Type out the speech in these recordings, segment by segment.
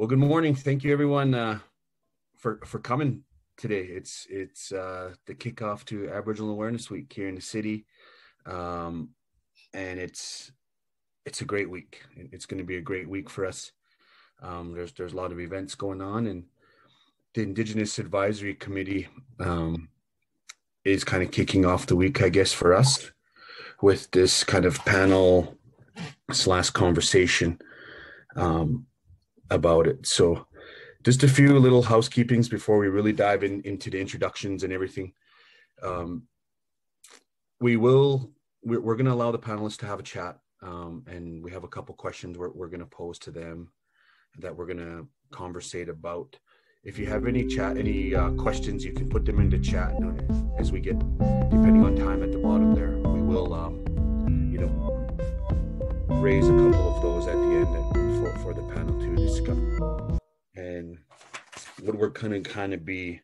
Well, good morning. Thank you, everyone, for coming today. It's the kickoff to Aboriginal Awareness Week here in the city, and it's a great week. It's going to be a great week for us. There's a lot of events going on, and the Indigenous Advisory Committee is kind of kicking off the week, I guess, for us with this kind of panel / conversation about it. So just a few little housekeepings before we really dive into the introductions and everything. We're going to allow the panelists to have a chat, and we have a couple questions we're going to pose to them that we're going to conversate about. If you have any questions, you can put them into chat as we get, depending on time at the bottom there. We will, raise a couple of those at the end for the panel to discuss. And what we're going to kind of be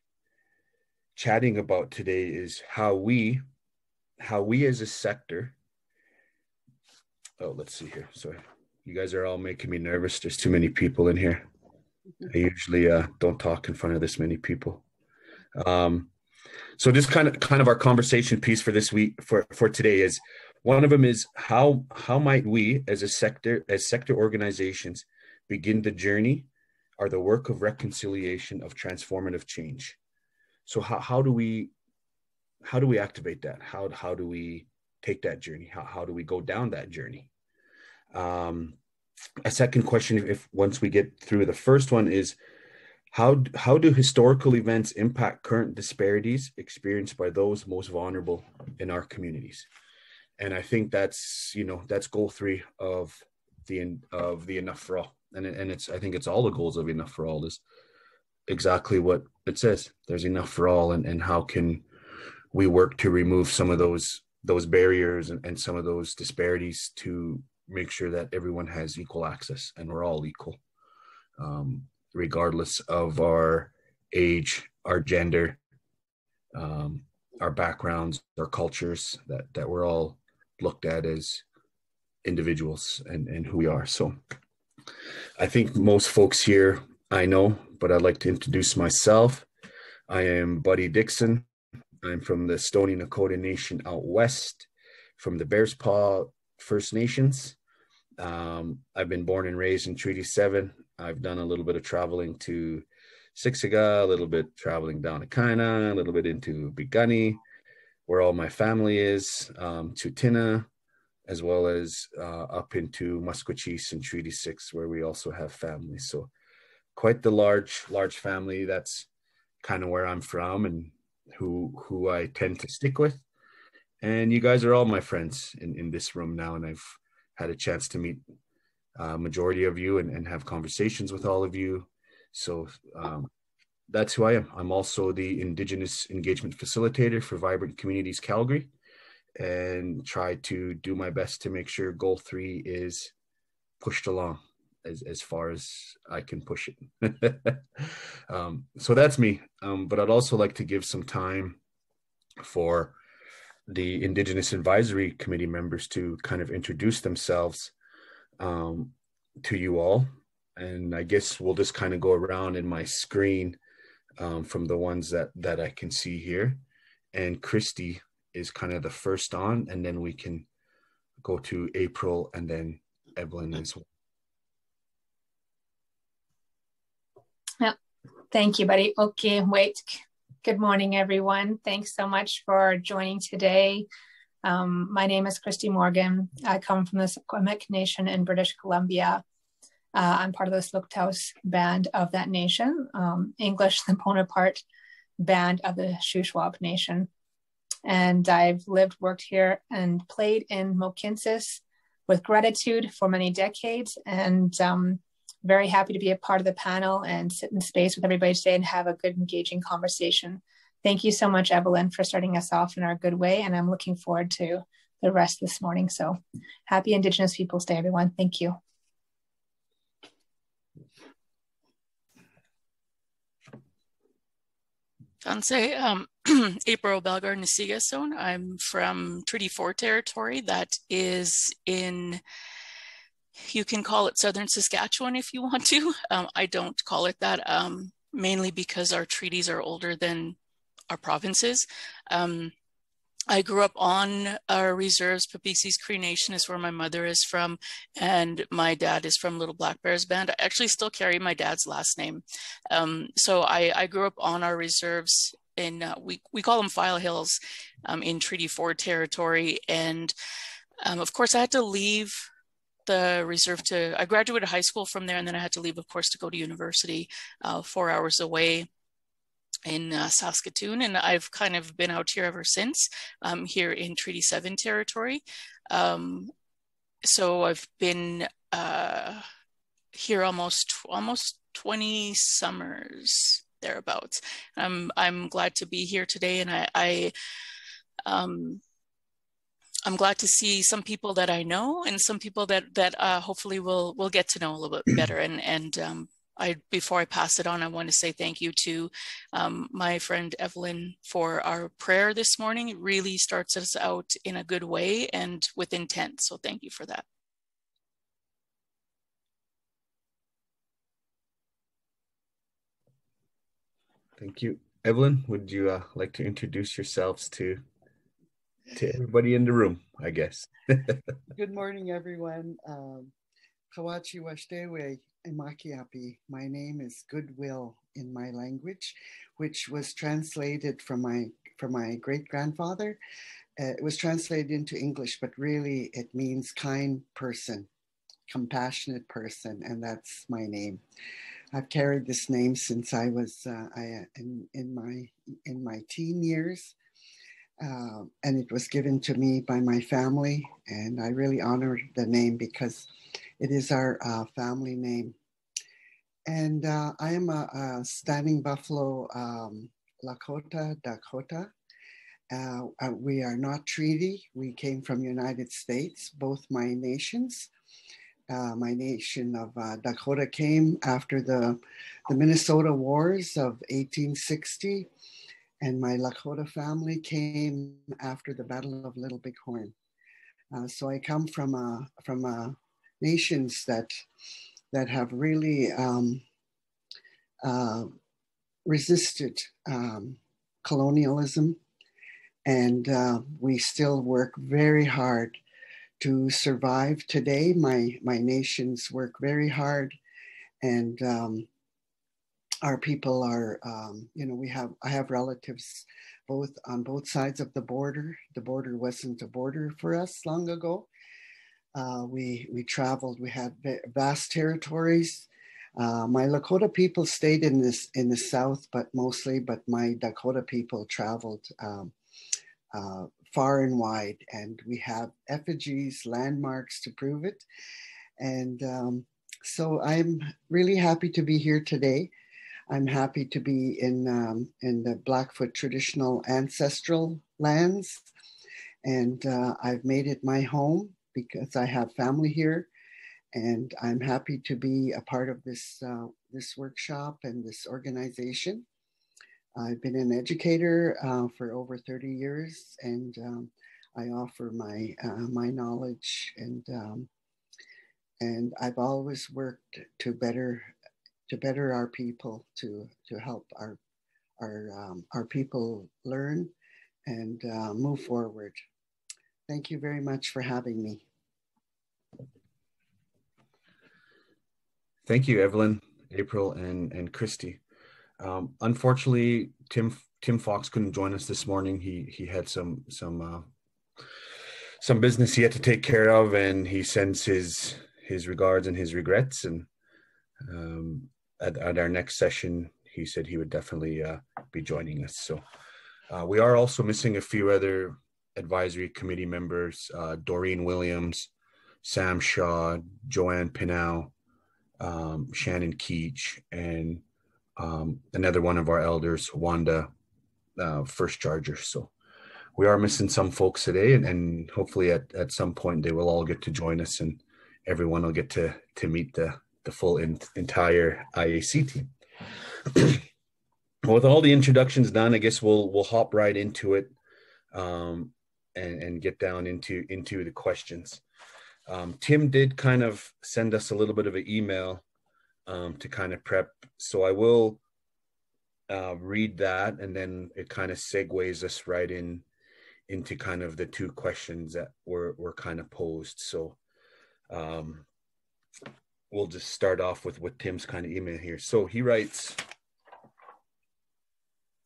chatting about today is how we as a sector. Oh, let's see here. Sorry, you guys are all making me nervous. There's too many people in here. I usually don't talk in front of this many people. So just kind of our conversation piece for this week, for today, is one of them is how might we as sector organizations begin the journey or the work of reconciliation of transformative change. So how do we activate that? How do we take that journey? How do we go down that journey? A second question, if once we get through the first one, is how do historical events impact current disparities experienced by those most vulnerable in our communities? And I think that's goal 3 of the Enough for All, and I think it's all the goals of Enough for All is exactly what it says. There's enough for all, and how can we work to remove some of those barriers and some of those disparities to make sure that everyone has equal access and we're all equal, regardless of our age, our gender, our backgrounds, our cultures, that we're all looked at as individuals and who we are. So I think most folks here I know, but I'd like to introduce myself. I am Buddy Dixon. I'm from the Stoney Nakoda Nation out west, from the Bears Paw First Nations. I've been born and raised in Treaty 7. I've done a little bit of traveling to Siksika, a little bit traveling down to Kaina, a little bit into Bigani, where all my family is, to Tina, as well as up into Musqueam and Treaty 6, where we also have family. So quite the large family. That's kind of where I'm from and who I tend to stick with. And you guys are all my friends in this room now, and I've had a chance to meet majority of you and have conversations with all of you. So that's who I am. I'm also the Indigenous Engagement Facilitator for Vibrant Communities Calgary, and try to do my best to make sure goal 3 is pushed along as far as I can push it. So that's me. But I'd also like to give some time for the Indigenous Advisory Committee members to kind of introduce themselves to you all. And I guess we'll just kind of go around in my screen from the ones that I can see here. And Christy is kind of the first on, and then we can go to April and then Evelyn as well. Yeah, thank you, Buddy. Okay, wait. Good morning, everyone. Thanks so much for joining today. My name is Christy Morgan. I come from the Secwepemc Nation in British Columbia. I'm part of the Slicktouse band of that nation, English, the Bonaparte band of the Shuswap Nation. And I've lived, worked here, and played in Mohkinstsis with gratitude for many decades. And very happy to be a part of the panel and sit in space with everybody today and have a good, engaging conversation. Thank you so much, Evelyn, for starting us off in our good way. And I'm looking forward to the rest this morning. So happy Indigenous Peoples Day, everyone. Thank you. Kanse, April Belgar Nasigason. I'm from Treaty 4 territory that is in You can call it Southern Saskatchewan if you want to. I don't call it that, mainly because our treaties are older than our provinces. I grew up on our reserves. Papixis Cree Nation is where my mother is from, and my dad is from Little Black Bears Band. I actually still carry my dad's last name. So I grew up on our reserves in, we call them File Hills, in Treaty 4 territory. And of course, I had to leave the reserve I graduated high school from there, and then I had to leave, of course, to go to university 4 hours away in Saskatoon, and I've kind of been out here ever since, here in Treaty 7 territory. So I've been here almost 20 summers thereabouts. I'm glad to be here today, and I'm glad to see some people that I know and some people that hopefully we'll get to know a little bit better. And before I pass it on, I want to say thank you to my friend Evelyn for our prayer this morning. It really starts us out in a good way and with intent. So thank you for that. Thank you. Evelyn, would you like to introduce yourselves to everybody in the room, I guess? Good morning, everyone. Kawachi Washtewe Imakiapi. My name is Goodwill in my language, which was translated from my great-grandfather. It was translated into English, but really it means kind person, compassionate person, and that's my name. I've carried this name since I was in my teen years, and it was given to me by my family, and I really honor the name because it is our family name. And I am a Standing Buffalo Lakota Dakota. We are not treaty. We came from United States, both my nations. My nation of Dakota came after the Minnesota Wars of 1860, and my Lakota family came after the Battle of Little Bighorn. So I come from nations that have really resisted colonialism, and we still work very hard to survive today. My nations work very hard, and our people are, I have relatives on both sides of the border. The border wasn't a border for us long ago. We traveled, we had vast territories. My Lakota people stayed in the south, but my Dakota people traveled far and wide, and we have effigies, landmarks to prove it. And so I'm really happy to be here today. I'm happy to be in the Blackfoot traditional ancestral lands, and I've made it my home because I have family here, and I'm happy to be a part of this workshop and this organization. I've been an educator for over 30 years, and I offer my knowledge, and I've always worked to better our people, to help our people learn and move forward. Thank you very much for having me. Thank you, Evelyn, April, and Christy. Unfortunately, Tim Fox couldn't join us this morning. He had some business he had to take care of, and he sends his regards and his regrets. And at our next session, he said he would definitely be joining us. So we are also missing a few other advisory committee members: Doreen Williams, Sam Shaw, Joanne Pinau, Shannon Keach, and another one of our elders, Wanda First Charger. So we are missing some folks today, and hopefully at some point they will all get to join us, and everyone will get to meet the full entire IAC team. Well, with all the introductions done, I guess we'll hop right into it, and get down into the questions. Tim did kind of send us a little bit of an email to kind of prep. So I will read that, and then it kind of segues us right into kind of the two questions that were kind of posed. So we'll just start off with Tim's kind of email here. So he writes,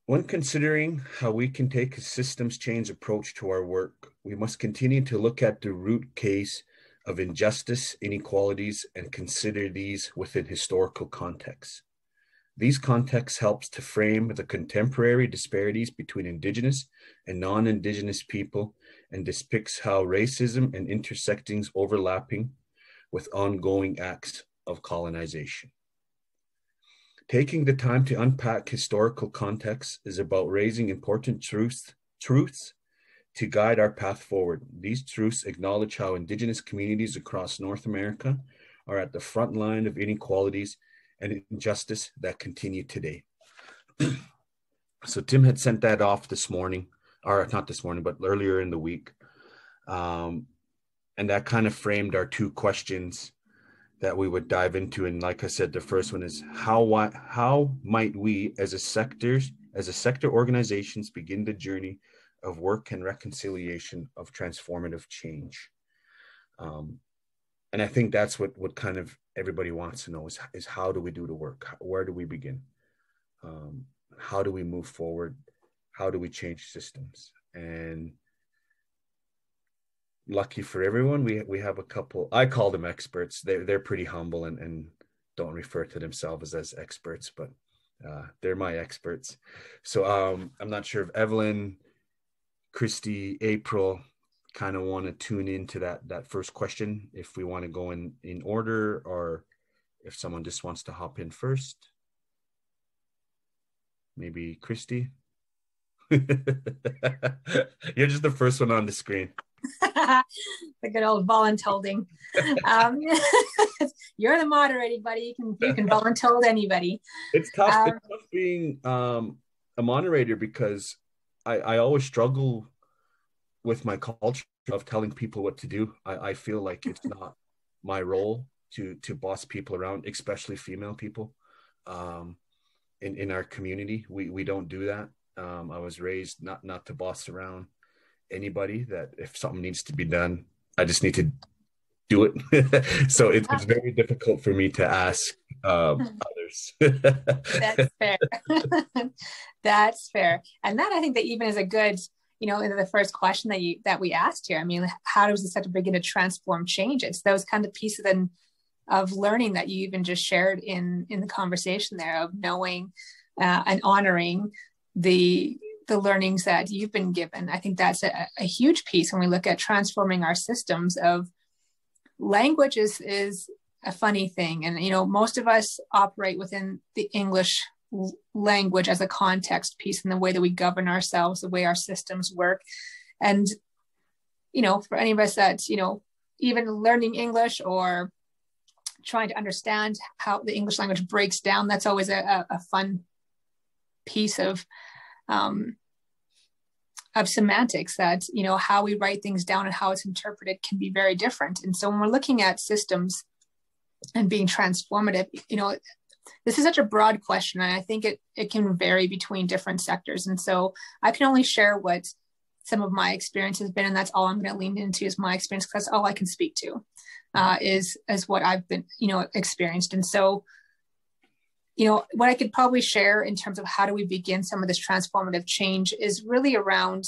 when considering how we can take a systems change approach to our work, we must continue to look at the root case of injustice, inequalities, and consider these within historical contexts. These contexts helps to frame the contemporary disparities between Indigenous and non-Indigenous people and depicts how racism and intersections overlapping with ongoing acts of colonization. Taking the time to unpack historical context is about raising important truths to guide our path forward. These truths acknowledge how Indigenous communities across North America are at the front line of inequalities and injustice that continue today. So Tim had sent that off this morning, or not this morning, but earlier in the week. And that kind of framed our two questions that we would dive into. And like I said, the first one is how might we as a sector organizations begin the journey of work and reconciliation of transformative change? And I think that's what kind of everybody wants to know is how do we do the work? Where do we begin? How do we move forward? How do we change systems? And lucky for everyone, we have a couple, I call them experts. They're pretty humble and don't refer to themselves as experts, but they're my experts. So I'm not sure if Evelyn, Christy, April kind of want to tune into that first question, if we want to go in order, or if someone just wants to hop in first. Maybe Christy. You're just the first one on the screen. The good old voluntolding. You're the moderator, buddy. You can voluntold anybody. It's tough. It's tough being a moderator because I always struggle with my culture of telling people what to do. I feel like it's not my role to boss people around, especially female people. In our community, we don't do that. I was raised not to boss around anybody, that if something needs to be done, I just need to do it. So it's very difficult for me to ask others. That's fair. That's fair. And that, I think, that even is a good, into the first question that we asked here. I mean, how does the sector begin to transform change? It's those kind of pieces of learning that you even just shared in the conversation there, of knowing and honoring the learnings that you've been given. I think that's a huge piece when we look at transforming our systems. Of language is a funny thing. And, most of us operate within the English language as a context piece in the way that we govern ourselves, the way our systems work. And, for any of us that, even learning English or trying to understand how the English language breaks down, that's always a fun piece of semantics, that, how we write things down and how it's interpreted can be very different. And so when we're looking at systems and being transformative, this is such a broad question, and I think it can vary between different sectors. And so I can only share what some of my experience has been, and that's all I'm going to lean into is my experience, because that's all I can speak to, is what I've been, experienced. And so, what I could probably share in terms of how do we begin some of this transformative change is really around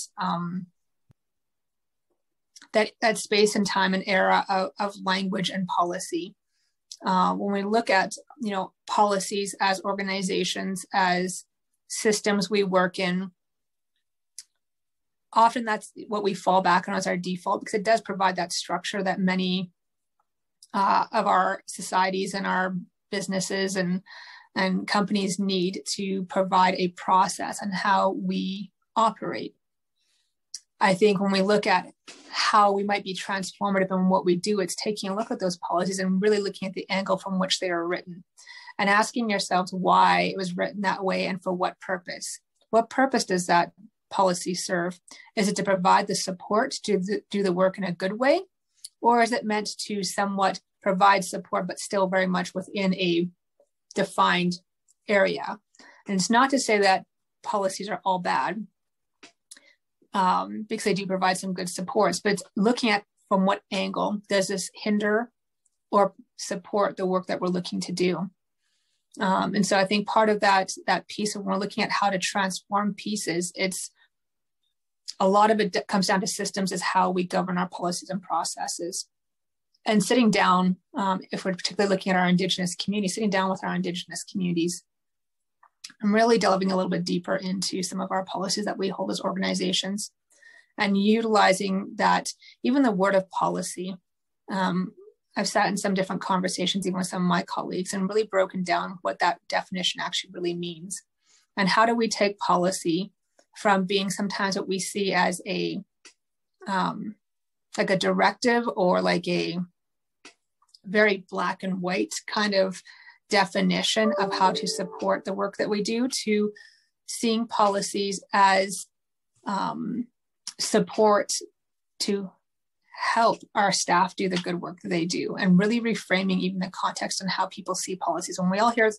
that space and time and era of language and policy. When we look at, policies as organizations, as systems we work in, often that's what we fall back on as our default, because it does provide that structure that many of our societies and our businesses and companies need to provide a process on how we operate. I think when we look at how we might be transformative in what we do, it's taking a look at those policies and really looking at the angle from which they are written and asking yourselves why it was written that way and for what purpose. What purpose does that policy serve? Is it to provide the support to do the work in a good way? Or is it meant to somewhat provide support, but still very much within a defined area? And it's not to say that policies are all bad, because they do provide some good supports, but it's looking at from what angle does this hinder or support the work that we're looking to do. And so I think part of that piece, when we're looking at how to transform pieces, it's a lot of it comes down to systems, is how we govern our policies and processes. And sitting down, if we're particularly looking at our Indigenous community, sitting down with our Indigenous communities, and really delving a little bit deeper into some of our policies that we hold as organizations, and utilizing that, even the word of policy. I've sat in some different conversations, even with some of my colleagues, and really broken down what that definition actually really means. And how do we take policy from being sometimes what we see as a, like a directive, or like a very black and white kind of definition of how to support the work that we do, to seeing policies as support to help our staff do the good work that they do, and really reframing even the context on how people see policies. When we all hear,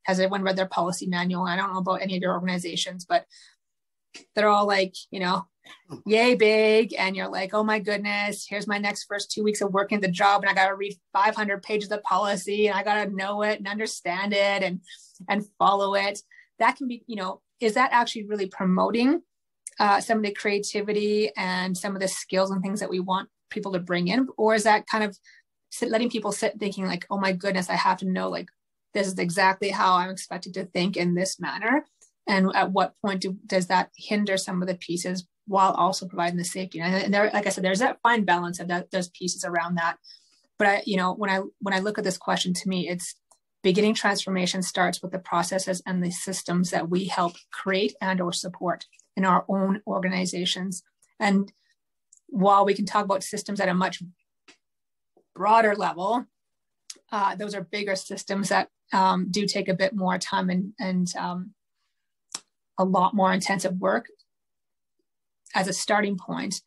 has everyone read their policy manual? I don't know about any of your organizations, but they're all like, yay big. And you're like, oh my goodness, here's my next first 2 weeks of working the job, and I got to read 500 pages of policy, and I got to know it and understand it and follow it. That can be, is that actually really promoting some of the creativity and some of the skills and things that we want people to bring in? Or is that kind of letting people sit thinking like, oh my goodness, I have to know, like, this is exactly how I'm expected to think in this manner? And at what point does that hinder some of the pieces while also providing the safety? And there, like I said, there's that fine balance of those pieces around that. But when I look at this question, to me, it's beginning transformation starts with the processes and the systems that we help create and or support in our own organizations. And while we can talk about systems at a much broader level, those are bigger systems that do take a bit more time and a lot more intensive work. As a starting point,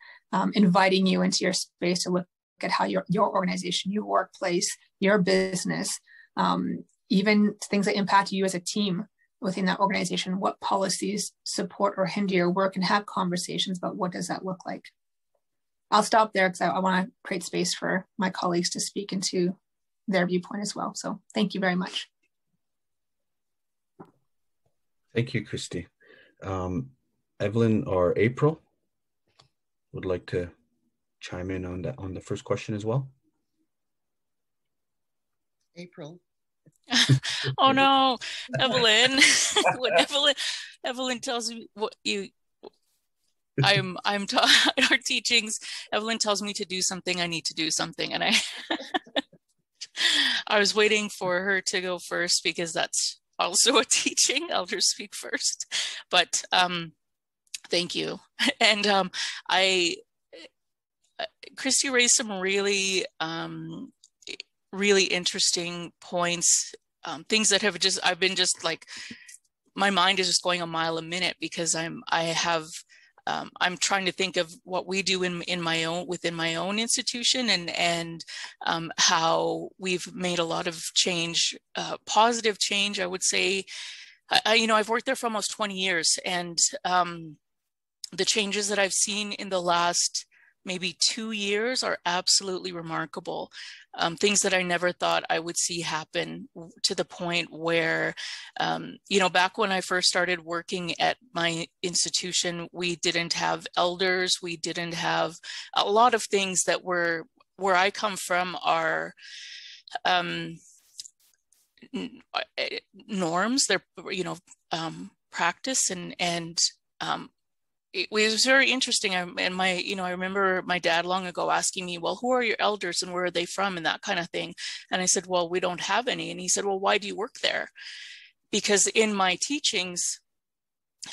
inviting you into your space to look at how your organization, your workplace, your business, even things that impact you as a team within that organization, what policies support or hinder your work, and have conversations about what does that look like. I'll stop there because I want to create space for my colleagues to speak into their viewpoint as well. So thank you very much. Thank you, Christy. Evelyn or April would like to chime in on the first question as well. April. Oh no, Evelyn. When Evelyn tells me what in our teachings, Evelyn tells me to do something, I need to do something, and I was waiting for her to go first because that's also a teaching. Elders speak first, but thank you. And Christy raised some really interesting points, things that I've been just like, my mind is just going a mile a minute, because I'm trying to think of what we do within my own institution, and how we've made a lot of change, positive change, I would say. I've worked there for almost 20 years, and the changes that I've seen in the last maybe 2 years are absolutely remarkable. Things that I never thought I would see happen, to the point where, back when I first started working at my institution, we didn't have elders. We didn't have a lot of things that were, where I come from, are norms, they're, practice, and it was very interesting. I remember my dad long ago asking me, well, who are your elders and where are they from, and that kind of thing. And I said, well, we don't have any. And he said, well, why do you work there? Because in my teachings,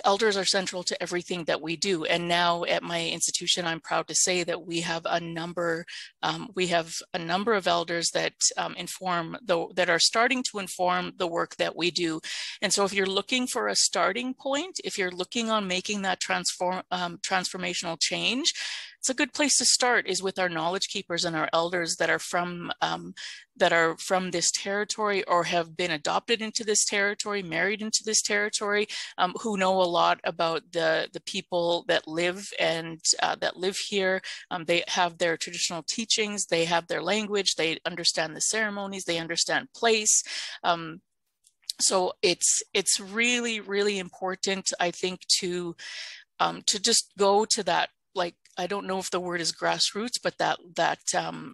elders are central to everything that we do. And now at my institution, I'm proud to say that we have a number of elders that that are starting to inform the work that we do. And so if you're looking for a starting point, if you're looking on making that transformational change, it's a good place to start is with our knowledge keepers and our elders that are from this territory or have been adopted into this territory, married into this territory, who know a lot about the people that live and that live here. They have their traditional teachings, they have their language, they understand the ceremonies, they understand place. So it's really, really important, I think, to just go to that, like, I don't know if the word is grassroots, but that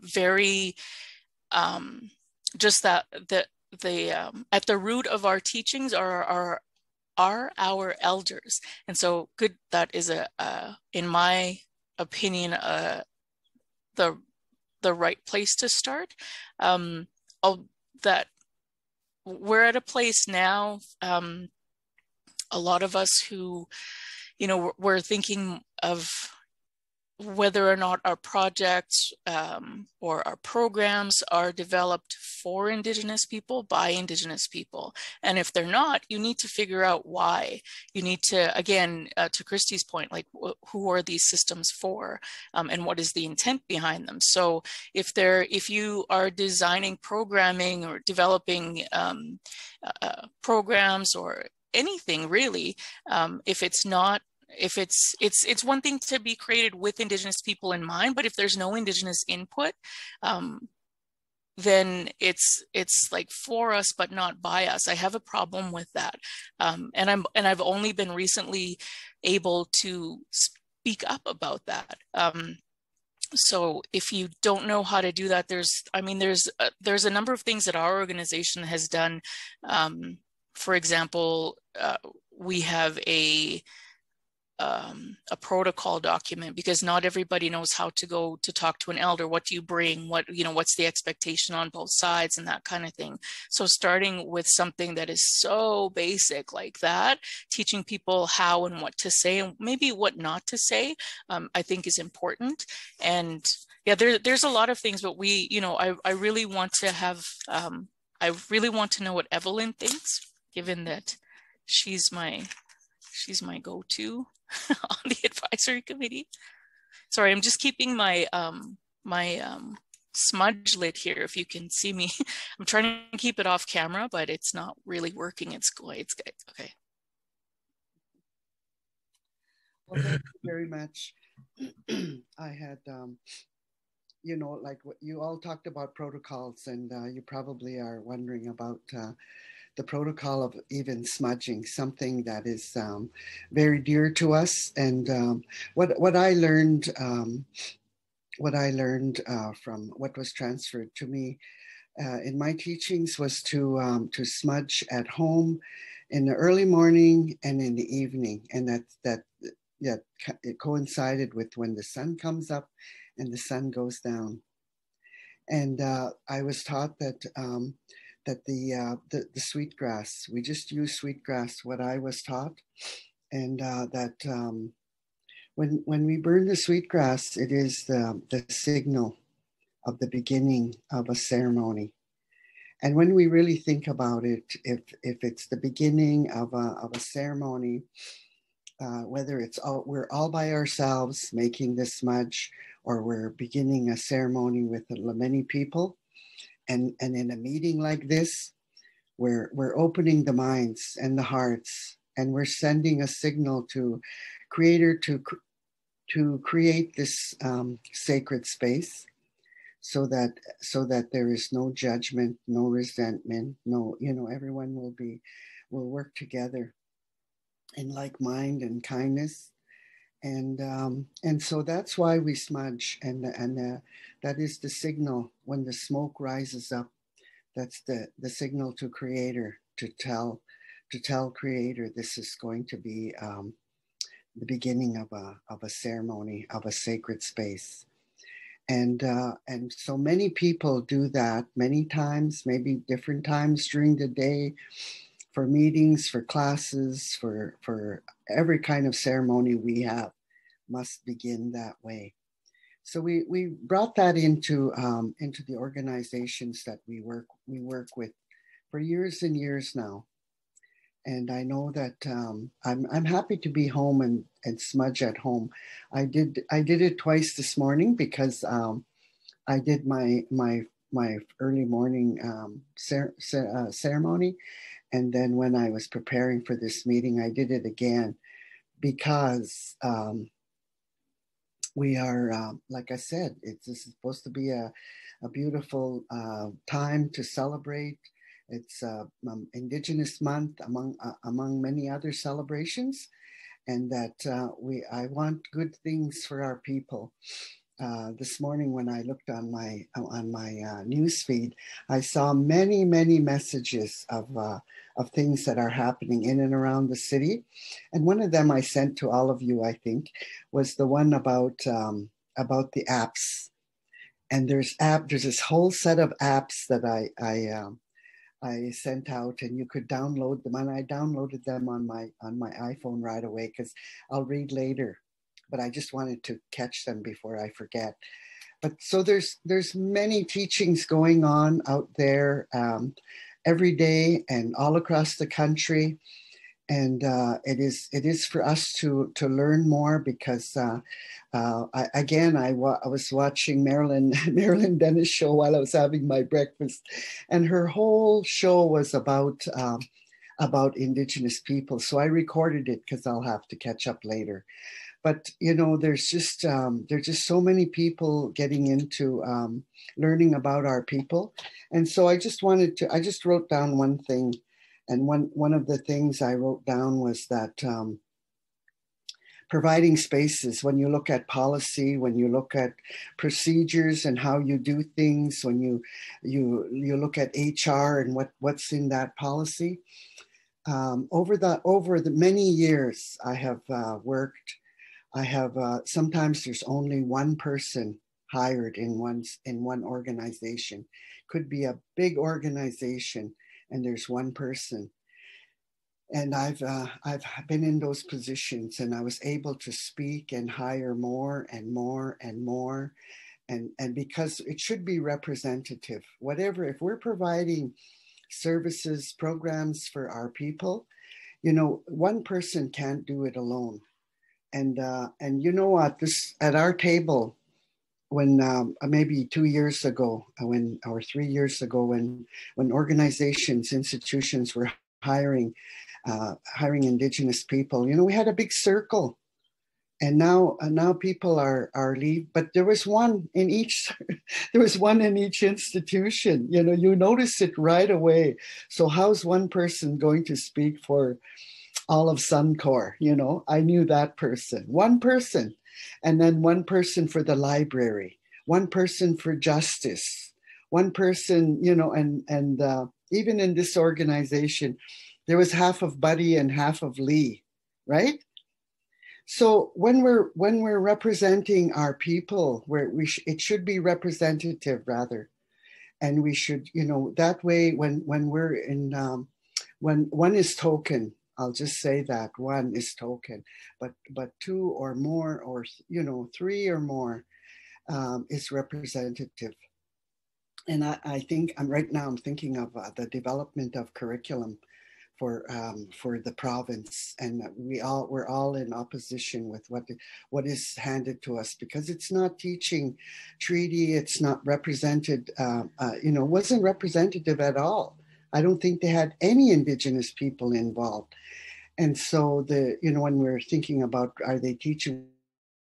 very just that the at the root of our teachings are our elders. And so good, that is in my opinion, the right place to start. That we're at a place now, a lot of us who, we're thinking of whether or not our projects or our programs are developed for Indigenous people, by Indigenous people. And if they're not, you need to figure out why. You need to, again, to Christy's point, like, who are these systems for, and what is the intent behind them? So if you are designing programming or developing programs or anything really, if it's one thing to be created with Indigenous people in mind, but if there's no Indigenous input, then it's like for us but not by us. I have a problem with that, and I've only been recently able to speak up about that. So if you don't know how to do that, there's a number of things that our organization has done. For example, we have a protocol document, because not everybody knows how to go to talk to an elder. What do you bring? What's the expectation on both sides, and that kind of thing. So starting with something that is so basic like that, teaching people how and what to say and maybe what not to say, I think is important. And yeah, there's a lot of things, but I really want to have, I really want to know what Evelyn thinks, given that she's my go-to on the advisory committee. Sorry, I'm just keeping my smudge lit here. If you can see me, I'm trying to keep it off camera, but it's not really working. It's good. Okay. Well, thank you very much. I had, like what you all talked about protocols, and you probably are wondering about the protocol of even smudging, something that is very dear to us. And what I learned from what was transferred to me in my teachings was to smudge at home in the early morning and in the evening, and that it coincided with when the sun comes up and the sun goes down. And I was taught that the sweetgrass, we just use sweetgrass, what I was taught, and that when we burn the sweetgrass, it is the signal of the beginning of a ceremony. And when we really think about it, if it's the beginning of a ceremony, whether we're all by ourselves making the smudge, or we're beginning a ceremony with many people, and in a meeting like this, we're opening the minds and the hearts, and we're sending a signal to Creator to create this sacred space, so that there is no judgment, no resentment, no, everyone will work together in like mind and kindness. And so that's why we smudge, and that is the signal. When the smoke rises up, that's the signal to Creator, to tell Creator this is going to be the beginning of a ceremony, of a sacred space. And so many people do that many times, maybe different times during the day, for meetings, for classes, for every kind of ceremony we have must begin that way. So we brought that into the organizations that we work with for years and years now. And I know that I'm happy to be home and smudge at home. I did it twice this morning because I did my early morning ceremony, and then when I was preparing for this meeting, I did it again because we are, like I said, this is supposed to be a beautiful time to celebrate. It's Indigenous Month among many other celebrations, and that I want good things for our people. This morning, when I looked on my news feed, I saw many messages of things that are happening in and around the city, and one of them I sent to all of you. I think was the one about the apps. And there's this whole set of apps that I sent out, and you could download them. And I downloaded them on my iPhone right away because I'll read later. But I just wanted to catch them before I forget. But so there's many teachings going on out there every day and all across the country. And it is for us to learn more because I was watching Marilyn Dennis show while I was having my breakfast, and her whole show was about Indigenous people. So I recorded it because I'll have to catch up later. But there's just so many people getting into learning about our people, and so I just wrote down one thing. And one of the things I wrote down was that providing spaces, when you look at policy, when you look at procedures and how you do things, when you look at HR and what's in that policy, over the many years I have worked, I have sometimes there's only one person hired in one organization. Could be a big organization, and there's one person. And I've been in those positions, and I was able to speak and hire more and more and more, and because it should be representative. Whatever, if we're providing services, programs for our people, one person can't do it alone. And you know what? This at our table, when maybe 2 years ago, or 3 years ago, when organizations, institutions were hiring Indigenous people, we had a big circle, and now people are leave. But there was one in each, there was one in each institution. You notice it right away. So how's one person going to speak for all of Suncor? I knew that person, one person. And then one person for the library, one person for justice, one person, and even in this organization, there was half of Buddy and half of Lee, right? So when we're representing our people, it should be representative rather, and we should, that way when we're in when one is token. I'll just say that one is token, but two or more, or three or more, is representative. And I think I'm thinking of the development of curriculum for the province, and we're all in opposition with what is handed to us, because it's not teaching treaty. It's not represented. Wasn't representative at all. I don't think they had any Indigenous people involved. And so when we're thinking about, are they teaching,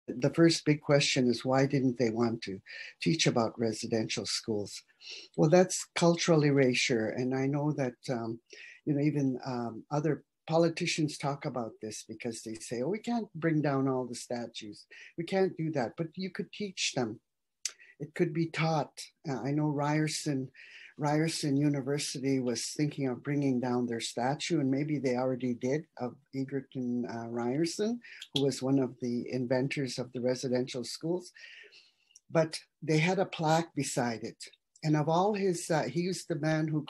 the first big question is, why didn't they want to teach about residential schools? Well, that's cultural erasure. And I know that, even other politicians talk about this, because they say, oh, we can't bring down all the statues. We can't do that, but you could teach them. It could be taught. I know Ryerson University was thinking of bringing down their statue, and maybe they already did, of Egerton Ryerson, who was one of the inventors of the residential schools. But they had a plaque beside it. And of all his, he was the man who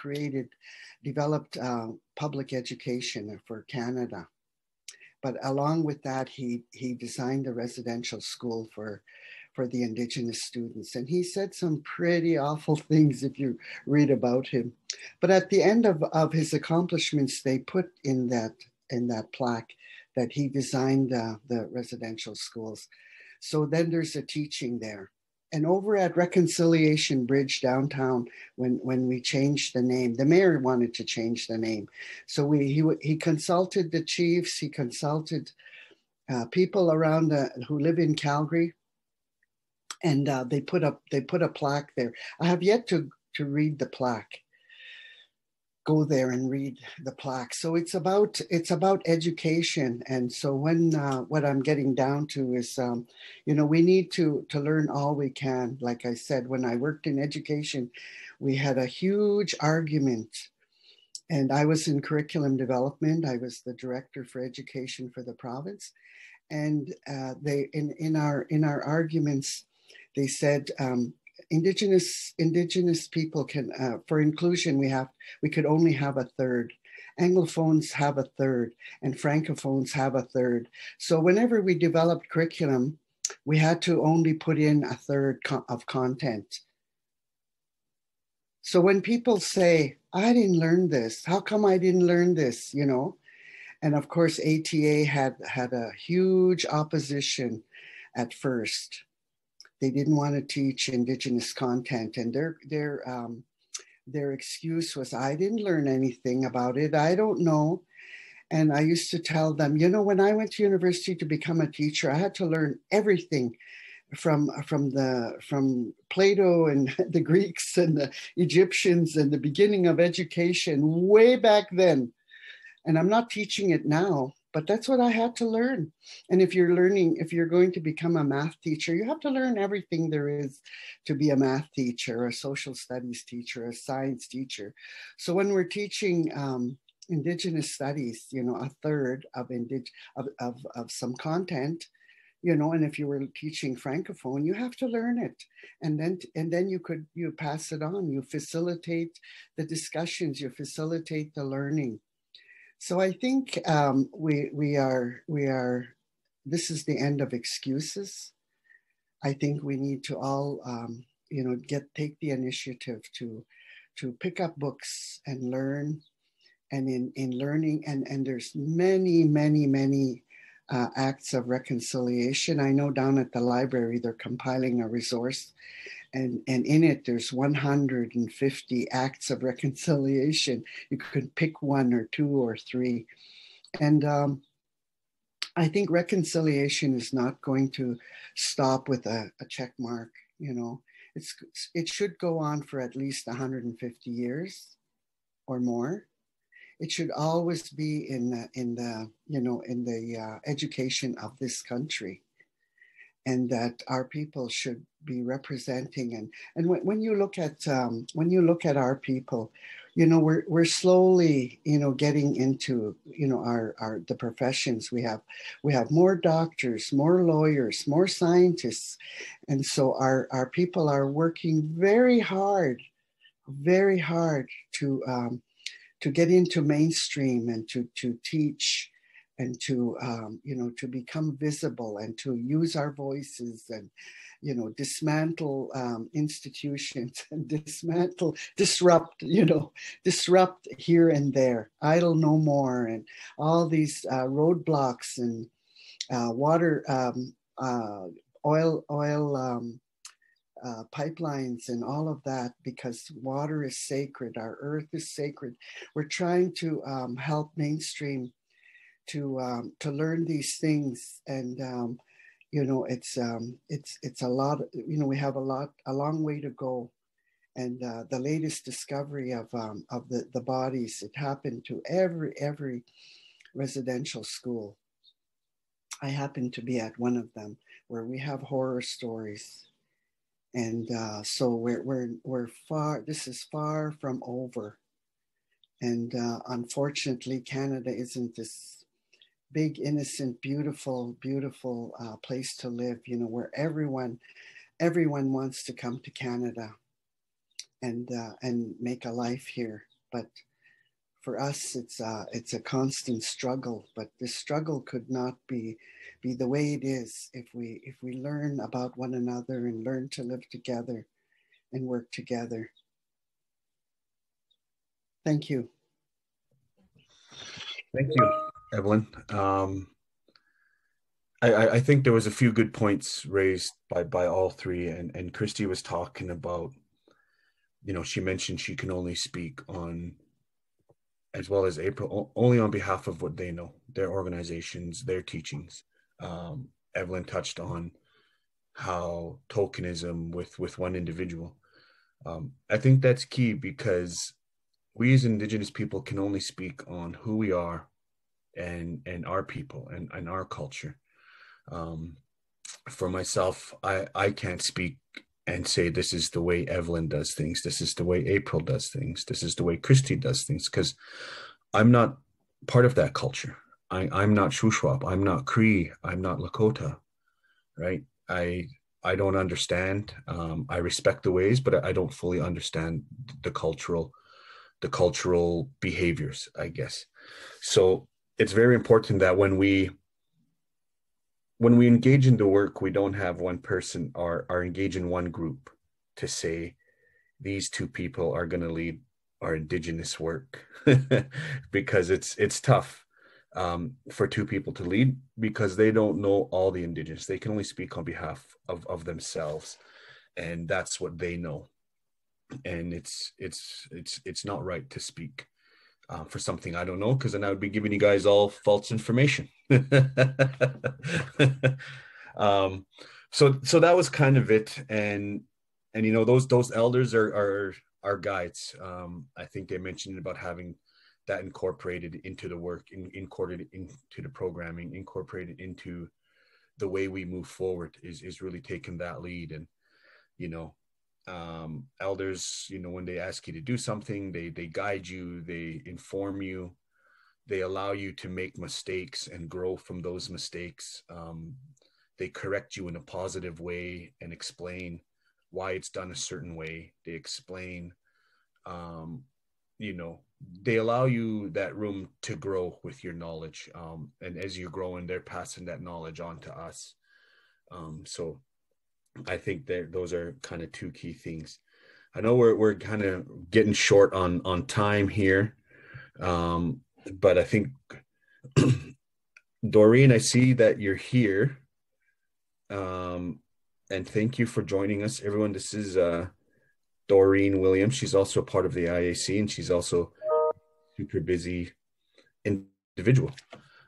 developed public education for Canada. But along with that, he designed a residential school for for the Indigenous students. And he said some pretty awful things if you read about him. But at the end of his accomplishments, they put in that plaque that he designed the residential schools. So then there's a teaching there. And over at Reconciliation Bridge downtown, when we changed the name, the mayor wanted to change the name. So he consulted the chiefs, he consulted people around who live in Calgary, and they put a plaque there. I have yet to read the plaque. Go there and read the plaque. So it's about education. And so when what I'm getting down to is, we need to learn all we can. Like I said, when I worked in education, we had a huge argument. And I was in curriculum development. I was the director for education for the province. And they in our arguments, they said, Indigenous people can, for inclusion, we could only have a third. Anglophones have a third, and Francophones have a third. So whenever we developed curriculum, we had to only put in a third of content. So when people say, I didn't learn this, how come I didn't learn this, And of course, ATA had a huge opposition at first. They didn't want to teach Indigenous content, and their excuse was, I didn't learn anything about it. I don't know. And I used to tell them, when I went to university to become a teacher, I had to learn everything from Plato and the Greeks and the Egyptians and the beginning of education way back then. And I'm not teaching it now, but that's what I had to learn. And if you're going to become a math teacher, you have to learn everything there is to be a math teacher, a social studies teacher, a science teacher. So when we're teaching Indigenous studies, a third of some content, and if you were teaching Francophone, you have to learn it. And then you pass it on, you facilitate the discussions, you facilitate the learning. So I think we are. This is the end of excuses. I think we need to all, take the initiative to pick up books and learn, and in learning, and there's many acts of reconciliation. I know down at the library they're compiling a resource. And in it, there's 150 acts of reconciliation. You could pick one or two or three. And I think reconciliation is not going to stop with a check mark. It should go on for at least 150 years or more. It should always be in the education of this country, and that our people should be representing. And when you look at our people, we're slowly getting into the professions. We have more doctors, more lawyers, more scientists, and so our people are working very hard to get into mainstream and to teach, and to become visible, and to use our voices, and dismantle institutions, and disrupt here and there, idle no more, and all these roadblocks, and water, oil pipelines, and all of that, because water is sacred, our earth is sacred. We're trying to help mainstream to learn these things, and it's a lot. We have a long way to go, and the latest discovery of the bodies, it happened to every residential school. I happen to be at one of them where we have horror stories, and so we're far. This is far from over, and unfortunately, Canada isn't this big, innocent, beautiful place to live, where everyone wants to come to Canada and make a life here. But for us, it's a constant struggle, but this struggle could not be the way it is if we learn about one another and learn to live together and work together. Thank you. Thank you, Evelyn. I think there was a few good points raised by all three, and Christy was talking about, you know, she mentioned she can only speak on, as well as April, only on behalf of what they know, their organizations, their teachings. Evelyn touched on how tokenism with one individual. I think that's key, because we as Indigenous people can only speak on who we are and our people and our culture. For myself, I can't speak and say this is the way Evelyn does things, this is the way April does things, this is the way Christy does things, because I'm not part of that culture. I'm not Shuswap, I'm not Cree, I'm not Lakota, right? I don't understand. I respect the ways, but I don't fully understand the cultural behaviors, I guess. So it's very important that when we engage in the work, we don't have one person or engage in one group to say these two people are going to lead our Indigenous work, because it's tough for two people to lead, because they don't know all the Indigenous. They can only speak on behalf of themselves, and that's what they know. And it's not right to speak for something I don't know, because then I would be giving you guys all false information. So that was kind of it, and you know, those elders are guides. I think they mentioned about having that incorporated into the work, incorporated into the programming, incorporated into the way we move forward, is really taking that lead. And you know, elders, you know, when they ask you to do something, they guide you, they inform you, they allow you to make mistakes and grow from those mistakes. They correct you in a positive way and explain why it's done a certain way. They explain, you know, they allow you that room to grow with your knowledge. And as you're growing, they're passing that knowledge on to us. So I think that those are kind of two key things. I know we're kind of getting short on time here, but I think Doreen, I see that you're here, and thank you for joining us, everyone. This is Doreen Williams. She's also a part of the IAC, and she's also a super busy individual.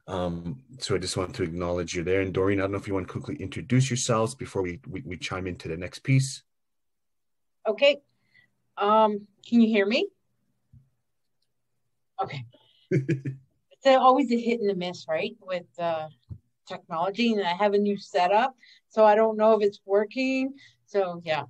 So I just want to acknowledge you there. And Doreen, I don't know if you want to quickly introduce yourselves before we chime into the next piece. Okay. Can you hear me? Okay. It's always a hit and a miss, right? With technology, and I have a new setup, so I don't know if it's working. So yeah.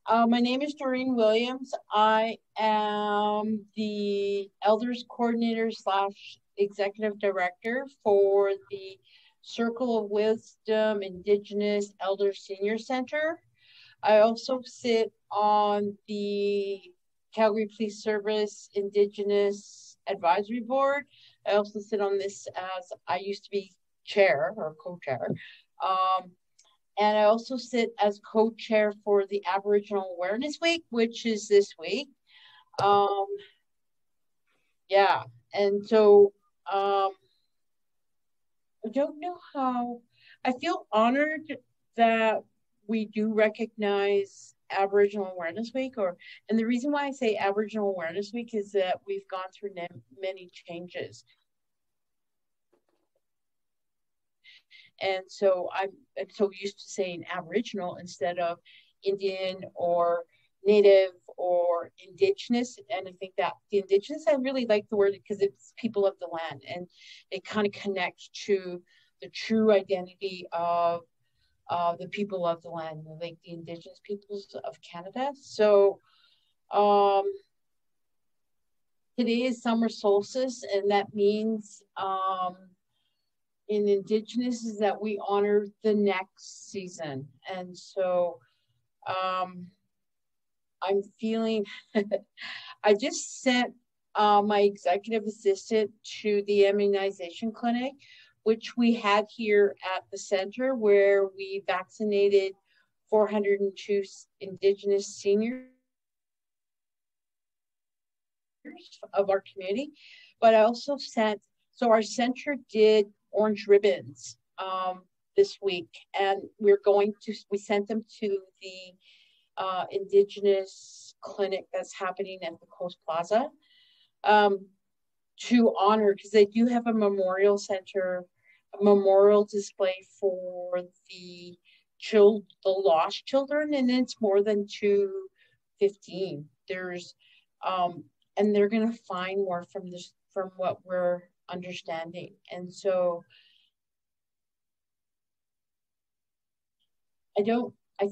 My name is Doreen Williams. I am the Elders Coordinator / Executive Director for the Circle of Wisdom Indigenous Elder Senior Center. I also sit on the Calgary Police Service Indigenous Advisory Board. I also sit on this as I used to be chair or co-chair. And I also sit as co-chair for the Aboriginal Awareness Week, which is this week. Yeah, and so I don't know how, I feel honored that we do recognize Aboriginal Awareness Week, and the reason why I say Aboriginal Awareness Week is that we've gone through many changes. And so I'm so used to saying Aboriginal instead of Indian or Native or Indigenous. And I think that the Indigenous, I really like the word because it's people of the land, and it kind of connects to the true identity of the people of the land, like the Indigenous peoples of Canada. So today is summer solstice, and that means in Indigenous is that we honor the next season. And so I'm feeling, I just sent my executive assistant to the immunization clinic, which we had here at the center, where we vaccinated 402 Indigenous seniors of our community. But I also sent, so our center did orange ribbons this week, and we sent them to the Indigenous clinic that's happening at the Coast Plaza to honor, because they do have a memorial center, a memorial display for the lost children, and it's more than 215. There's and they're going to find more from this, from what we're understanding. And so I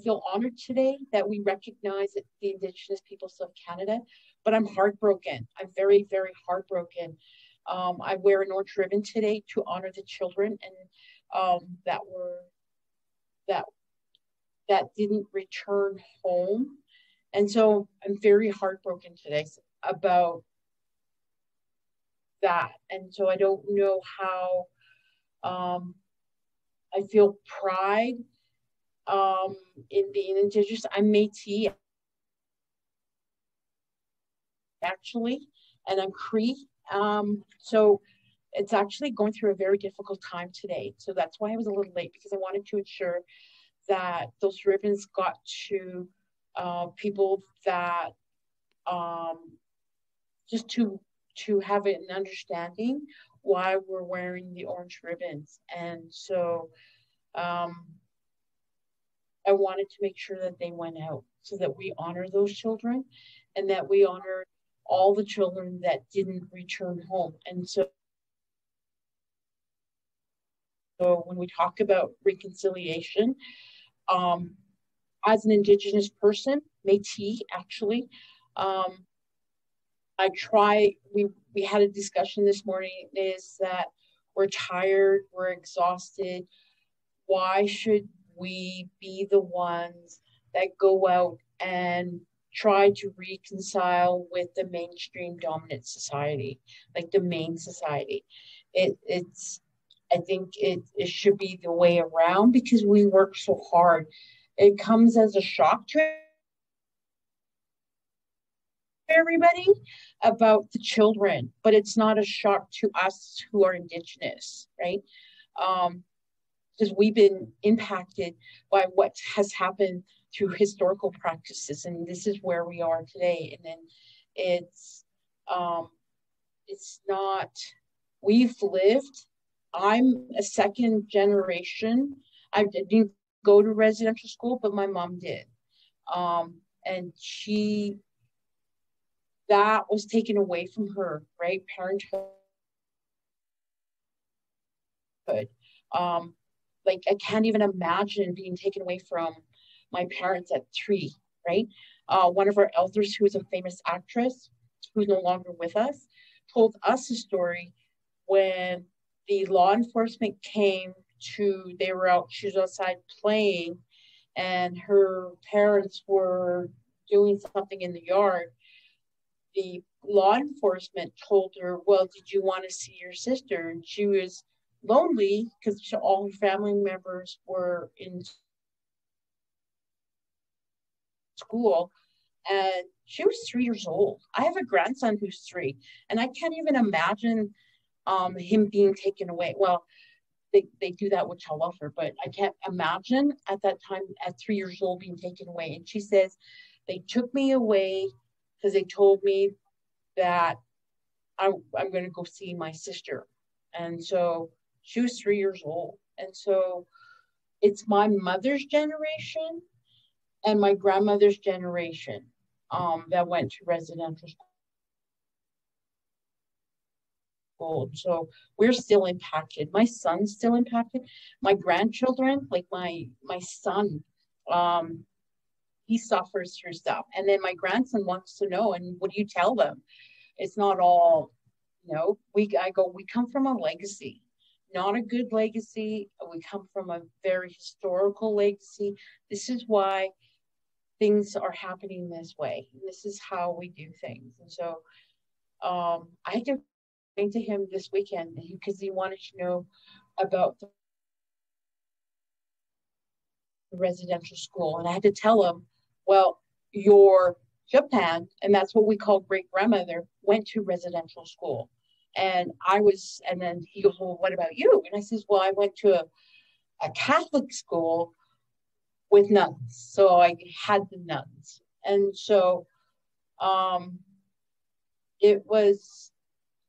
feel honored today that we recognize the Indigenous Peoples of Canada, but I'm heartbroken. I'm very, very heartbroken. I wear an orange ribbon today to honor the children and that didn't return home. And so I'm very heartbroken today about that. And so I don't know how I feel pride in being Indigenous. I'm Métis, actually, and I'm Cree. So it's actually going through a very difficult time today. So that's why I was a little late, because I wanted to ensure that those ribbons got to people that just to have an understanding why we're wearing the orange ribbons. And so I wanted to make sure that they went out so that we honor those children and that we honor all the children that didn't return home. And so when we talk about reconciliation, as an Indigenous person, Métis actually, we had a discussion this morning, is that we're tired, we're exhausted. Why should we be the ones that go out and try to reconcile with the mainstream dominant society, like the main society? I think it should be the way around, because we work so hard. It comes as a shock to everybody about the children, but it's not a shock to us who are Indigenous, right? Because we've been impacted by what has happened through historical practices, and this is where we are today. And then it's not, we've lived. I'm a second generation. I didn't go to residential school, but my mom did. And that was taken away from her, right? Parenthood. Like, I can't even imagine being taken away from my parents at 3, right? One of our elders, who is a famous actress, who's no longer with us, told us a story when the law enforcement came to, she was outside playing, and her parents were doing something in the yard. The law enforcement told her, well, did you want to see your sister? And she was lonely because all her family members were in school, and she was 3 years old. I have a grandson who's 3, and I can't even imagine him being taken away. Well, they do that with child welfare, but I can't imagine at that time, at 3 years old, being taken away. And she says, they took me away because they told me that I'm going to go see my sister. And so she was 3 years old. And so it's my mother's generation and my grandmother's generation that went to residential school. So we're still impacted. My son's still impacted. My grandchildren, like my son, he suffers through stuff. And then my grandson wants to know, and what do you tell them? It's not all, we come from a legacy, not a good legacy. We come from a very historical legacy. This is why things are happening this way. This is how we do things. And so I had to explain to him this weekend because he wanted to know about the residential school. And I had to tell him, well, your Japan, and that's what we call great grandmother, went to residential school. And then he goes, well, what about you? And I says, well, I went to a Catholic school with nuns. So I had the nuns. And so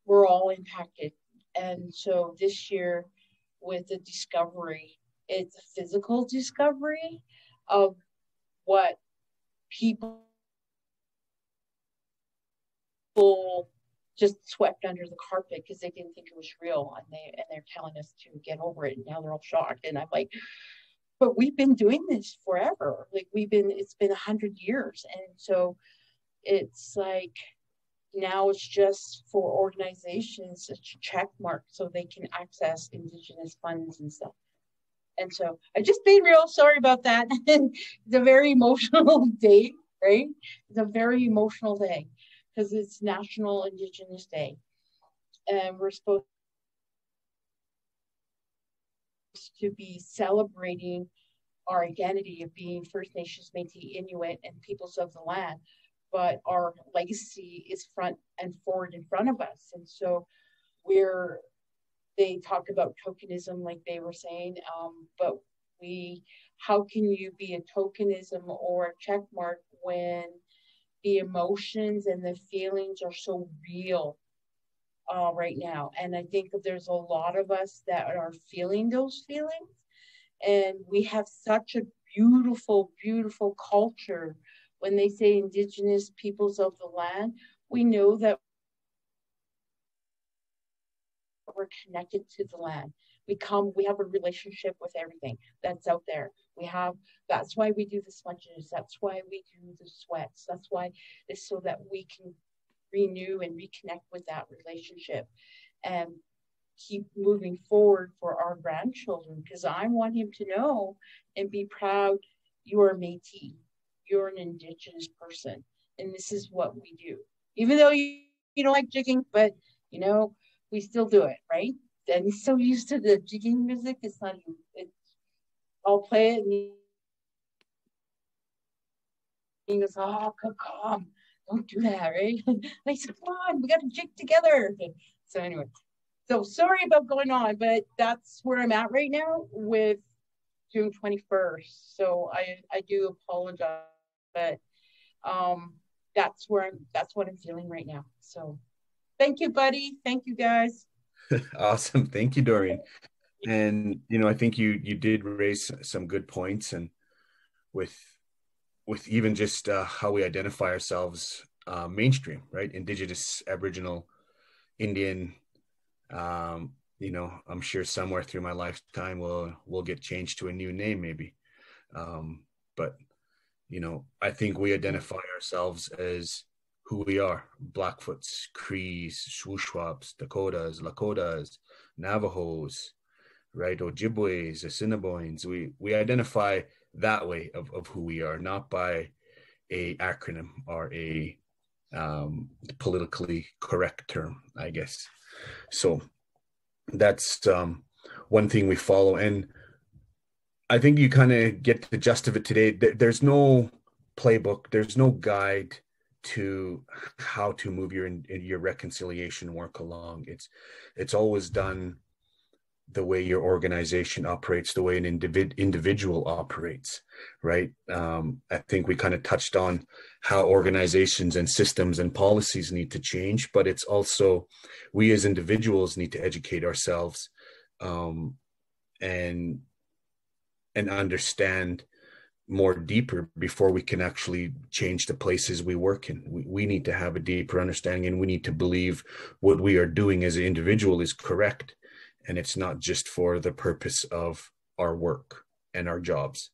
we're all impacted. And so this year with the discovery, it's a physical discovery of what people just swept under the carpet because they didn't think it was real, and they're telling us to get over it, and now they're all shocked. And I'm like, but we've been doing this forever. Like it's been 100 years. And so it's like, now it's just for organizations to check mark so they can access Indigenous funds and stuff. And so I just being real sorry about that. It's a very emotional day, right? It's a very emotional day because it's National Indigenous Day. And we're supposed to be celebrating our identity of being First Nations, Métis, Inuit, and peoples of the land. But our legacy is front and forward in front of us. And so they talk about tokenism, like they were saying, but how can you be a tokenism or a check mark when the emotions and the feelings are so real right now? And I think that there's a lot of us that are feeling those feelings, and we have such a beautiful, beautiful culture. When they say Indigenous peoples of the land, we know that we're connected to the land. We have a relationship with everything that's out there. That's why we do the smudges. That's why we do the sweats. That's why it's so that we can renew and reconnect with that relationship and keep moving forward for our grandchildren. Because I want him to know and be proud, you are Métis. You're an Indigenous person, and this is what we do. Even though you don't like jigging, but we still do it, right? And he's so used to the jigging music. I'll play it, and he goes, "Oh, come, don't do that, right?" I said, "Come on, we got to jig together." So anyway, so sorry about going on, but that's where I'm at right now with June 21st. So I do apologize. But that's what I'm feeling right now. So thank you, buddy. Thank you, guys. Awesome. Thank you, Doreen. And I think you did raise some good points, and with even just how we identify ourselves mainstream, right? Indigenous, Aboriginal, Indian. I'm sure somewhere through my lifetime we'll get changed to a new name maybe. But I think we identify ourselves as who we are: Blackfoots, Crees, Shuswaps, Dakotas, Lakotas, Navajos, right? Ojibways, Assiniboines. We identify that way of who we are, not by a acronym or a politically correct term, I guess. So that's one thing we follow. And I think you kind of get the gist of it today. There's no playbook. There's no guide to how to move your reconciliation work along. It's always done the way your organization operates, the way an individual operates, right? I think we kind of touched on how organizations and systems and policies need to change, but it's also we as individuals need to educate ourselves and understand more deeper before we can actually change the places we work in. We need to have a deeper understanding, and we need to believe what we are doing as an individual is correct. And it's not just for the purpose of our work and our jobs,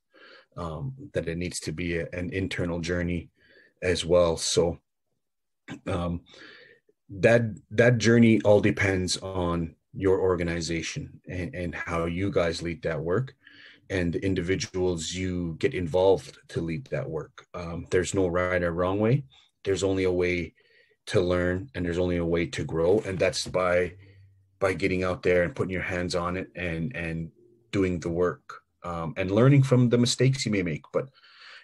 that it needs to be an internal journey as well. So that journey all depends on your organization and how you guys lead that work, and the individuals you get involved to lead that work. There's no right or wrong way. There's only a way to learn, and there's only a way to grow, and that's by getting out there and putting your hands on it and doing the work, and learning from the mistakes you may make. But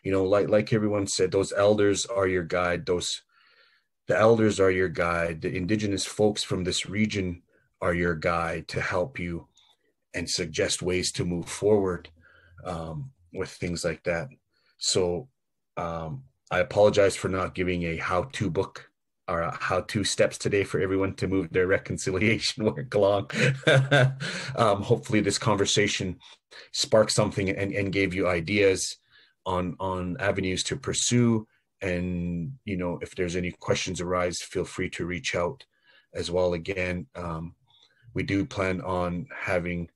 like everyone said, those elders are your guide. The elders are your guide. The Indigenous folks from this region are your guide to help you and suggest ways to move forward with things like that. So I apologize for not giving a how-to book or how-to steps today for everyone to move their reconciliation work along. Hopefully this conversation sparked something and gave you ideas on avenues to pursue. And, if there's any questions arise, feel free to reach out as well. Again, we do plan on having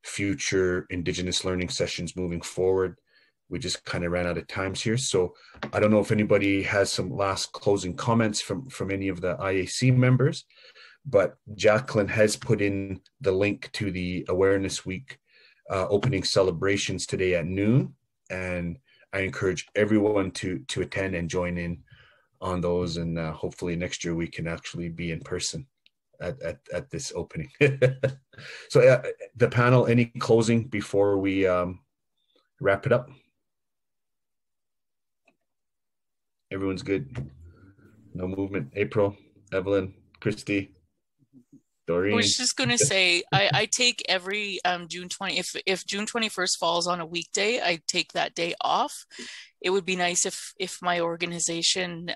future Indigenous learning sessions moving forward. We just kind of ran out of times here. So I don't know if anybody has some last closing comments from any of the IAC members, but Jacqueline has put in the link to the Awareness Week opening celebrations today at noon. And I encourage everyone to attend and join in on those. And hopefully next year we can actually be in person at this opening. So the panel, any closing before we wrap it up? Everyone's good. No movement. April, Evelyn, Christy, Doreen. I was just going to say, I take every June 20, if June 21st falls on a weekday, I take that day off. It would be nice if my organization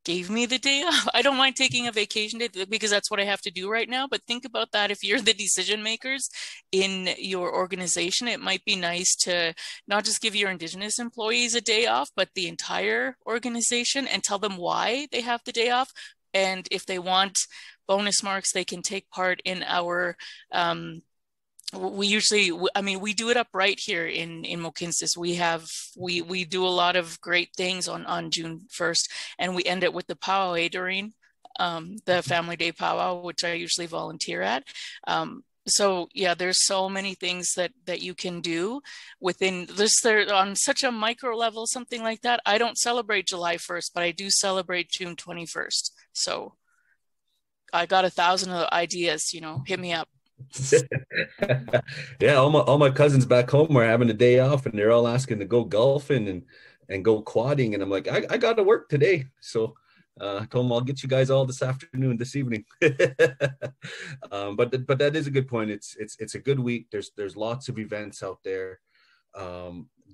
gave me the day off. I don't mind taking a vacation day because that's what I have to do right now. But think about that. If you're the decision makers in your organization, it might be nice to not just give your Indigenous employees a day off, but the entire organization, and tell them why they have the day off. And if they want bonus marks, they can take part in our we do it up right here in Mohkinstsis. We do a lot of great things on June 1st, and we end it with the powwow, Doreen, the Family Day powwow, which I usually volunteer at. So yeah, there's so many things that you can do within this. There on such a micro level, something like that. I don't celebrate July 1st, but I do celebrate June 21st. So I got 1,000 ideas. Hit me up. Yeah, all my cousins back home are having a day off, and they're all asking to go golfing and go quadding, and I'm like, I got to work today, so I told them I'll get you guys all this evening. But that is a good point. It's a good week. There's lots of events out there.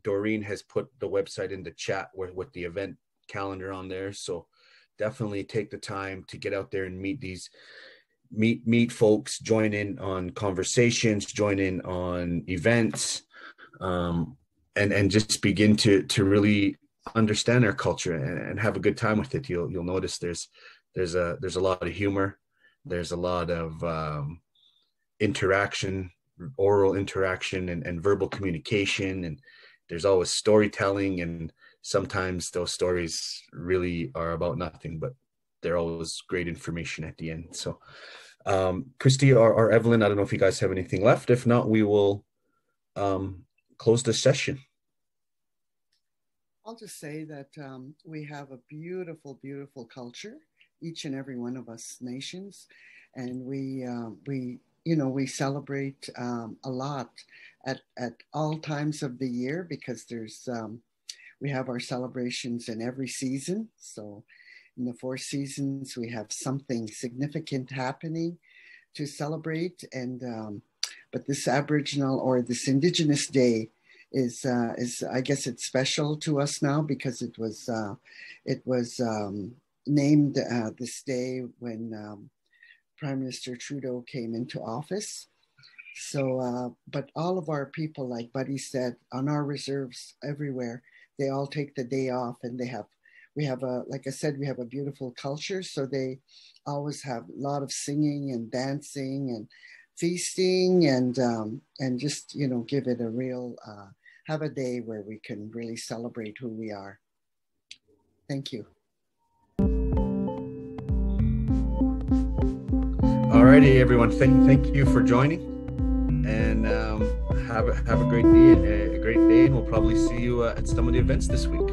Doreen has put the website in the chat with the event calendar on there, so definitely take the time to get out there and meet folks, join in on conversations, join in on events, and just begin to really understand our culture and have a good time with it. You'll notice there's a lot of humor, there's a lot of interaction, oral interaction and verbal communication, and there's always storytelling, and sometimes those stories really are about nothing, but they're always great information at the end. So Christy or Evelyn, I don't know if you guys have anything left. If not, we will close the session. I'll just say that we have a beautiful, beautiful culture, each and every one of us nations, and we celebrate a lot at all times of the year, because we have our celebrations in every season. So in the 4 seasons, we have something significant happening to celebrate. And but this Aboriginal or this Indigenous Day is I guess it's special to us now, because it was named this day when Prime Minister Trudeau came into office. So, but all of our people, like Buddy said, on our reserves everywhere, they all take the day off, and we have like I said, we have a beautiful culture. So they always have a lot of singing and dancing and feasting, and just, give it a real, have a day where we can really celebrate who we are. Thank you. Alrighty, everyone. Thank you for joining, and have a great day. And we'll probably see you at some of the events this week.